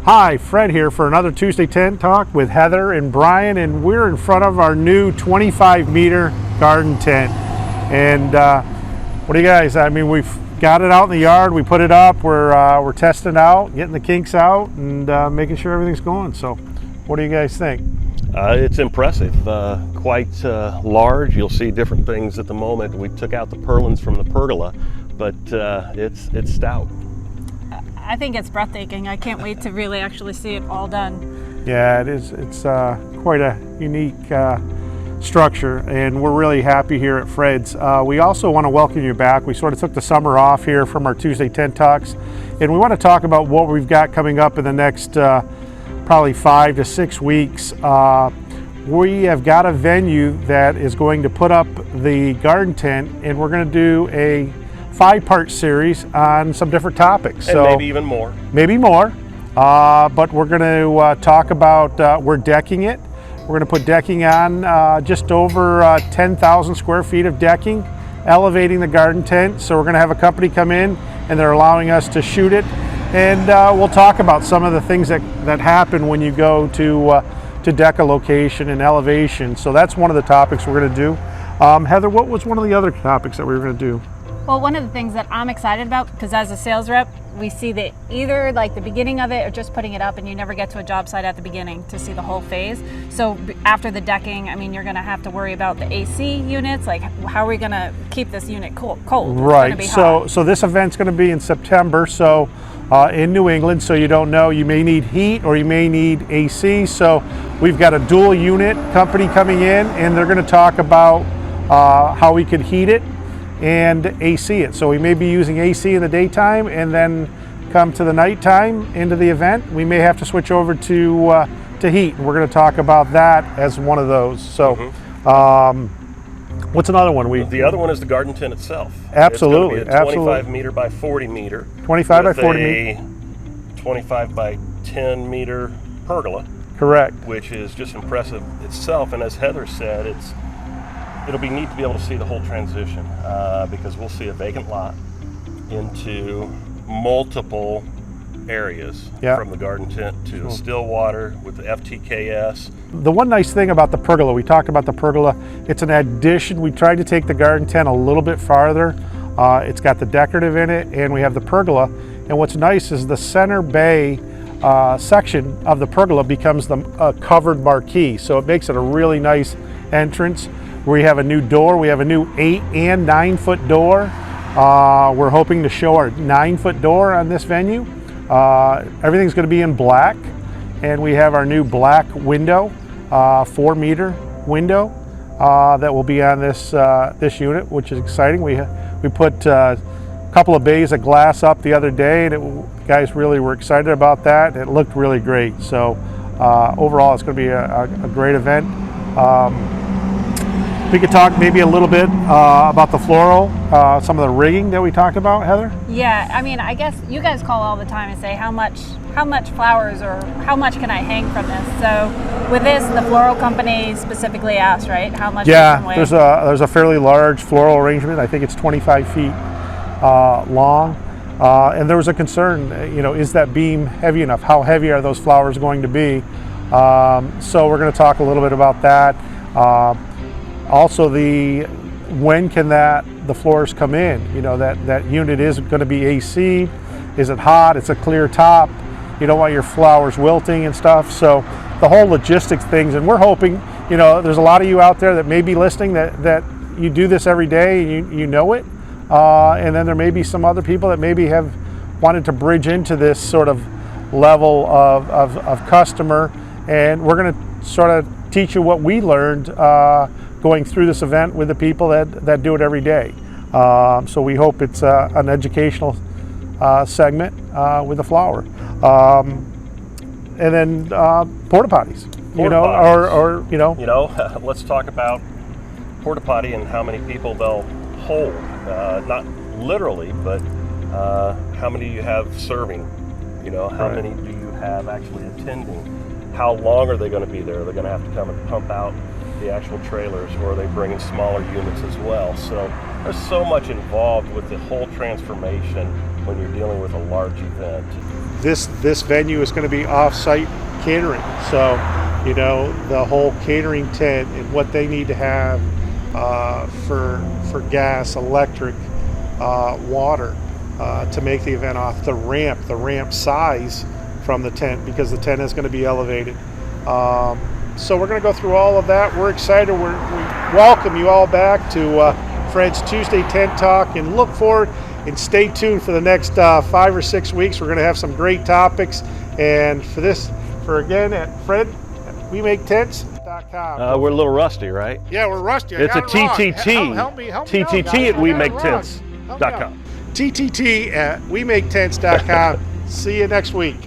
Hi, Fred here for another Tuesday Tent Talk with Heather and Brian, and we're in front of our new 25-meter garden tent. And what do you guys, I mean, we've got it out in the yard, we put it up, we're testing it out, getting the kinks out, and making sure everything's going. So what do you guys think? It's impressive, quite large. You'll see different things at the moment. We took out the purlins from the Pergola, but it's stout. I think it's breathtaking. I can't wait to really actually see it all done. Yeah, it is. It's quite a unique structure, and we're really happy here at Fred's. We also want to welcome you back. We sort of took the summer off here from our Tuesday Tent Talks, and we want to talk about what we've got coming up in the next probably 5 to 6 weeks. We have got a venue that is going to put up the garden tent, and we're going to do a 5-part series on some different topics. And so maybe even more. Maybe more, but we're going to talk about, we're decking it. We're going to put decking on, just over 10,000 square feet of decking, elevating the garden tent. So we're going to have a company come in, and they're allowing us to shoot it. And we'll talk about some of the things that happen when you go to deck a location and elevation. So that's one of the topics we're going to do. Heather, what was one of the other topics that we were going to do? Well, one of the things that I'm excited about, because as a sales rep, we see that either like the beginning of it or just putting it up, and you never get to a job site at the beginning to see the whole phase. So after the decking, I mean, you're going to have to worry about the AC units. Like, how are we going to keep this unit cold? Right. So this event's going to be in September. So in New England. So you don't know, you may need heat or you may need AC. So we've got a dual unit company coming in, and they're going to talk about how we could heat it and AC it. So we may be using AC in the daytime, and then come to the nighttime into the event, we may have to switch over to heat. And we're going to talk about that as one of those. So what's another one? The other one is the garden tent itself. Absolutely. It's going to be a 25 meter by 40 meter. 25 by 40 meter. 25 by 10 meter pergola. Correct. Which is just impressive itself. And as Heather said, it'll be neat to be able to see the whole transition, because we'll see a vacant lot into multiple areas, from the garden tent to the still water with the FTKS. The one nice thing about the pergola, we talked about the pergola, it's an addition. We tried to take the garden tent a little bit farther. It's got the decorative in it, and we have the pergola. And what's nice is the center bay section of the pergola becomes the covered marquee. So it makes it a really nice entrance. We have a new door. We have a new 8 and 9 foot door. We're hoping to show our 9-foot door on this venue. Everything's going to be in black, and we have our new black window, 4-meter window that will be on this this unit, which is exciting. We put a couple of bays of glass up the other day, and guys really were excited about that. It looked really great. So overall, it's going to be a great event. We could talk maybe a little bit about the floral, some of the rigging that we talked about, Heather. Yeah, I mean, I guess you guys call all the time and say how much flowers or how much can I hang from this. So with this, the floral company specifically asked, right? How much? Yeah, there's a fairly large floral arrangement. I think it's 25 feet long, and there was a concern. Is that beam heavy enough? How heavy are those flowers going to be? So we're going to talk a little bit about that. Also, when can the floors come in? That unit is going to be AC. Is it hot? It's a clear top. You don't want your flowers wilting and stuff. So the whole logistics things, and we're hoping, there's a lot of you out there that may be listening that you do this every day and you know it. And then there may be some other people that maybe have wanted to bridge into this sort of level of customer. And we're going to sort of teach you what we learned going through this event with the people that do it every day. So we hope it's an educational segment with the flower. And then porta potties, let's talk about porta potty and how many people they'll hold. Not literally, but how many you have serving, how many do you have actually attending? How long are they going to be there? They're going to have to come and pump out the actual trailers, or are they bringing smaller units as well? So there's so much involved with the whole transformation when you're dealing with a large event. This venue is going to be off-site catering, so you know, the whole catering tent and what they need to have for gas, electric, water to make the event off, the ramp size from the tent, because the tent is going to be elevated. So we're going to go through all of that. We're excited. We welcome you all back to Fred's Tuesday Tent Talk, and look forward and stay tuned for the next 5 or 6 weeks. We're going to have some great topics. And for again at Fred, we make tents.com. We're a little rusty, right? Yeah, we're rusty. It's a TTT. Help me out, TTT guys. at I got it wemaketents.com. TTT at wemaketents.com. See you next week.